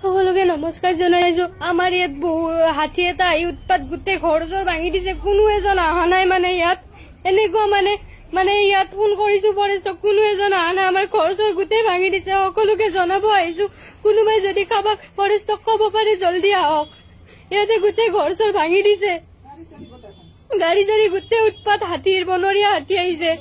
সকলোকে নমস্কাৰ জনাইছো। আমাৰ ইয়াত বহু হাতী এটা আহি উৎপাত গোটেই ঘৰ চৰ ভাঙি দিছে। কোনো এজন অহা নাই মানে ইয়াত এনেকুৱা মানে ইয়াত ফোন কৰিছো ফৰেষ্টক, কোনো এজন অহা নাই। আমাৰ ঘৰ চৰ গোটেই ভাঙি দিছে। সকলোকে জনাব আহিছো, কোনোবাই যদি কাৰোবাক ফৰেষ্টক ক'ব পাৰে জলদি আহক। ইয়াতে গোটেই ঘৰ চৰ ভাঙি দিছে, গাড়ী চাড়ী গোটেই উৎপাত, হাতীৰ বনৰীয়া হাতী আহিছে।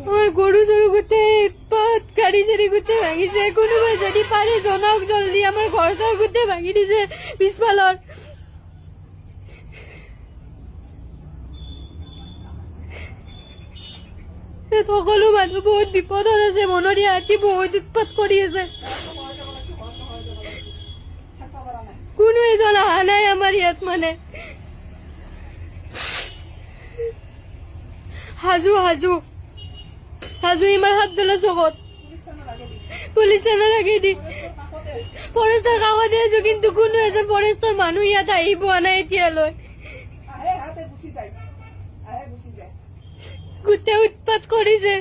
আমার গরু চরু গোটেই উৎপাত, গাড়ি চাড়ি গোটেই ভাঙিছে। কোনোবাই যদি পারে জনাওক জলদি। আমার ঘর চর গোটেই ভাঙি দিছে পিছফালৰ। সকলো মানুহ বহুত বিপদত আছে। বনৰীয়া হাতী বহুত উৎপাত কৰি আছে। কোনো এজন অহা নাই আমাৰ ইয়াত মানে। হাজু হাজু হাজু ইমাৰ হাত দিলে চকত পুলিচ থানাৰ আগেদি ফৰেষ্টৰ কাষতে আছো, কিন্তু কোনো এজন ফৰেষ্টৰ মানুহ ইয়াত আহি পোৱা নাই এতিয়ালৈ। গোটেই উৎপাত কৰিছে।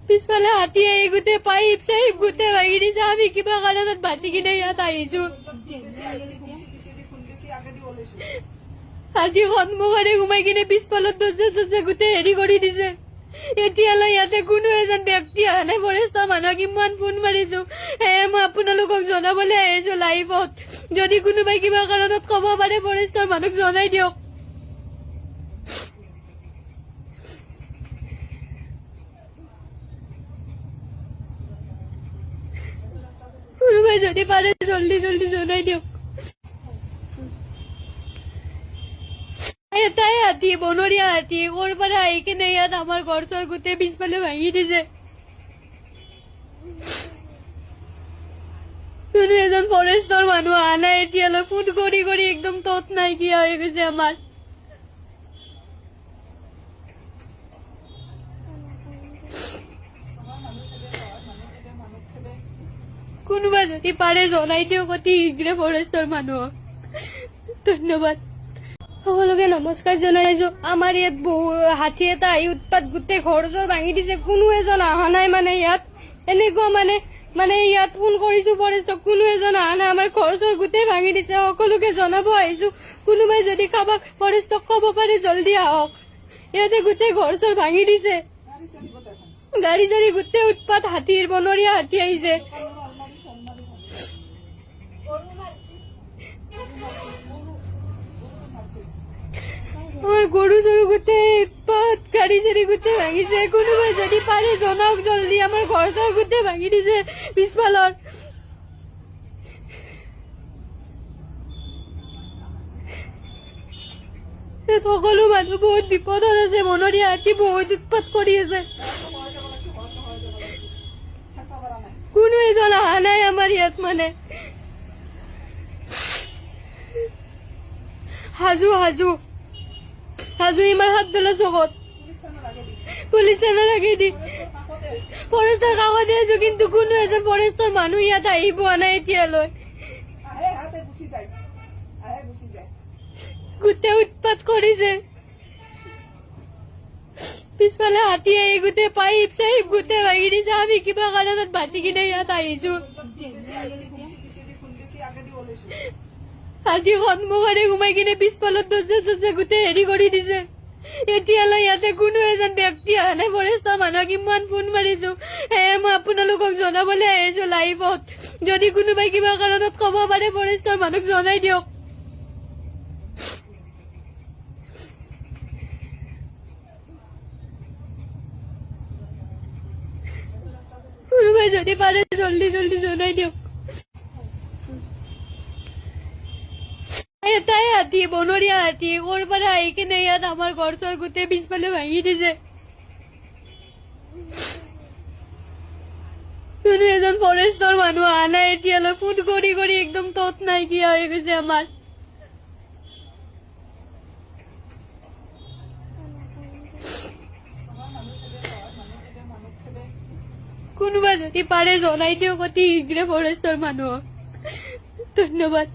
পিছফালে হাতী আহি গোটেই পাইপ চাইপ গোটেই ভাঙি দিছে। আমি কিবা কাৰণত বাচি কিনে ইয়াত আহিছো। হাতী সন্মুখতে সোমাই কিনে পিছফালত দৰ্জা চৰ্জা গোটেই হেৰি কৰি দিছে। এতিয়ালৈ ইয়াতে কোনো এজন ব্যক্তি অহা নাই। ফৰেষ্টৰ মানুহক ইমান ফোন মাৰিছো, মই আপোনালোকক জনাবলৈ আহিছো লাইভত। যদি কোনোবাই কিবা কাৰণত ক'ব পাৰে ফৰেষ্টৰ মানুহক জনাই দিয়ক। কোনোবাই যদি পাৰে জলদি জলদি জনাই দিয়ক। এটাই হাতী, বনৰীয়া হাতী, ক'ৰ পৰা আহি কিনে ইয়াত আমাৰ ঘৰ চৰ গোটেই পিছফালে ভাঙি দিছে। কোনো এজন ফৰেষ্টৰ মানুহ অহা নাই এতিয়ালৈ। ফোন কৰি কৰি একদম তত নাইকিয়া হৈ গৈছে আমাৰ। কোনোবা যদি পাৰে জনাই দিয়ক অতি শীঘ্ৰে ফৰেষ্টৰ মানুহক। ধন্যবাদ। সকলোকে নমস্কাৰ জনাইছো। আমাৰ ইয়াত বহু হাতী এটা আহি উৎপাত গোটেই ঘৰ চৰ ভাঙি দিছে। কোনো এজন অহা নাই মানে ইয়াত এনেকুৱা মানে ইয়াত ফোন কৰিছো ফৰেষ্টক, কোনো এজন অহা নাই। আমাৰ ঘৰ চৰ গোটেই ভাঙি দিছে। সকলোকে জনাব আহিছো, কোনোবাই যদি কাৰোবাক ফৰেষ্টক ক'ব পাৰে জলদি আহক। ইয়াতে গোটেই ঘৰ চৰ ভাঙি দিছে, গাড়ী চাড়ী গোটেই উৎপাত, হাতীৰ বনৰীয়া হাতী আহিছে। আমার গরু চরু গোটেই উৎপাত, গাড়ি চাড়ি গোটেই ভাঙিছে। কোনোবাই যদি পারে জনাওক জলদি। আমার ঘর চর গোটেই ভাঙি দিছে পিছফালৰ। সকলো মানুহ বহুত বিপদত আছে। বনৰীয়া হাতী বহুত উৎপাত কৰি আছে। কোনো এজন অহা নাই আমাৰ ইয়াত মানে। হাজু হাজু হাজু ইমাৰ হাত দিলে চকত পুলিচ থানাৰ আগেদি ফৰেষ্টৰ কাষতে আছো, কিন্তু কোনো এজন ফৰেষ্টৰ মানুহ ইয়াত আহি পোৱা নাই এতিয়ালৈ। গোটেই উৎপাত কৰিছে। পিছফালে হাতী আহি গোটেই পাইপ চাইপ গোটেই ভাঙি দিছে। আমি কিবা কাৰণত বাচি কিনে ইয়াত আহিছো। হাতী সন্মুখতে সোমাই কিনে পিছফালত দৰ্জা চৰ্জা গোটেই হেৰি কৰি দিছে। এতিয়ালৈ ইয়াতে কোনো এজন ব্যক্তি অহা নাই। ফৰেষ্টৰ মানুহক ইমান ফোন মাৰিছো, মই আপোনালোকক জনাবলৈ আহিছো লাইভত। যদি কোনোবাই কিবা কাৰণত ক'ব পাৰে ফৰেষ্টৰ মানুহক জনাই দিয়ক। কোনোবাই যদি পাৰে জলদি জলদি জনাই দিয়ক। এটাই হাতী, বনৰীয়া হাতী, ক'ৰ পৰা আহি কিনে ইয়াত আমাৰ ঘৰ চৰ গোটেই পিছফালে ভাঙি দিছে। কোনো এজন ফৰেষ্টৰ মানুহ অহা নাই এতিয়ালৈ। ফোন কৰি কৰি একদম তত নাইকিয়া হৈ গৈছে আমাৰ। কোনোবা যদি পাৰে জনাই দিয়ক অতি শীঘ্ৰে ফৰেষ্টৰ মানুহক। ধন্যবাদ।